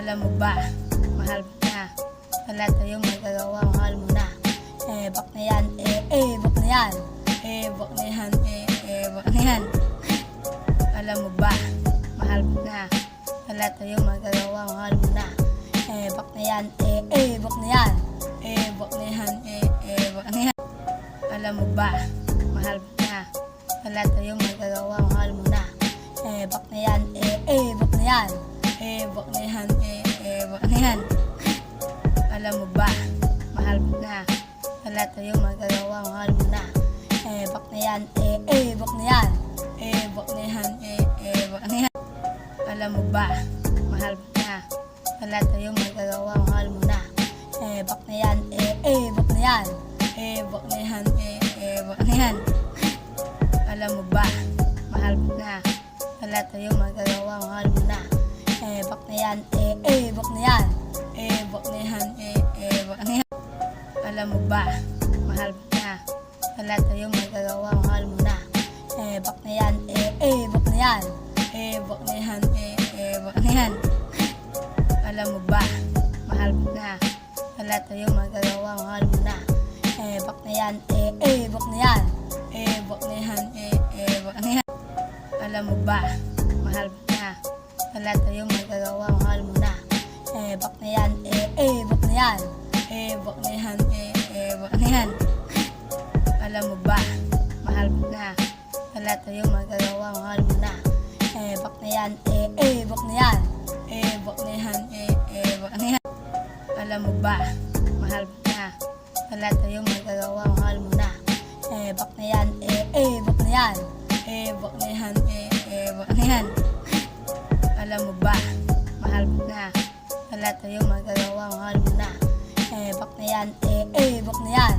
Alam mo ba, mahal mo na. Wala tayong magagawa, mahal mo na. Bak na yan, bak na yan. Bak na yan, bak na yan. Alam mo ba, mahal mo na. Wala tayong magagawa, mahal mo na. Bak na yan, bak na yan. Bak na yan, bak na yan. Alam mo ba, mahal mo na. Wala tayong magagawa, mahal mo na. Bak na yan, bak na yan. Bak na yan, bak na yan. Alam mo ba, mahal mo na. Wala tayong magagawa, mahal mo na. Bak na yan, bak na yan. Bak na yan, bak na yan. Alam mo ba, mahal mo na. Wala tayong magagawa, mahal mo na. Bak na yan, bak na yan. Bak na yan, bak na yan. Alam mo ba, mahal mo na. Wala tayong magagawa, mahal mo na. Bak na yan, bak na yan. Bak na yan, bak na yan. Alam mo ba, mahal mo na. Wala tayong magagawa, mahal mo na. Bak na yan, bak na yan. Bak na yan, bak na yan. Alam mo ba, mahal mo na. Wala tayong magagawa, mahal mo na. Bak na yan, bak na yan. Bak na yan, bak na yan. Alam mo ba, mahal mo na. Wala tayong magagawa, mahal mo na. Bak na yan, bak na yan. Bak na yan, bak na yan. Alam mo ba, mahal mo na. Wala tayong magagawa, mahal mo na. Bak na yan, bak na yan. Bak na yan, bak na yan. Alam mo ba, mahal mo na. Wala tayong magagawa, mahal mo na. Bak na yan, bak na yan. Bak na yan, bak na yan. Alam mo ba, mahal mo na. Wala tayong magagawa, mahal mo na. Bak na yan, bak na yan.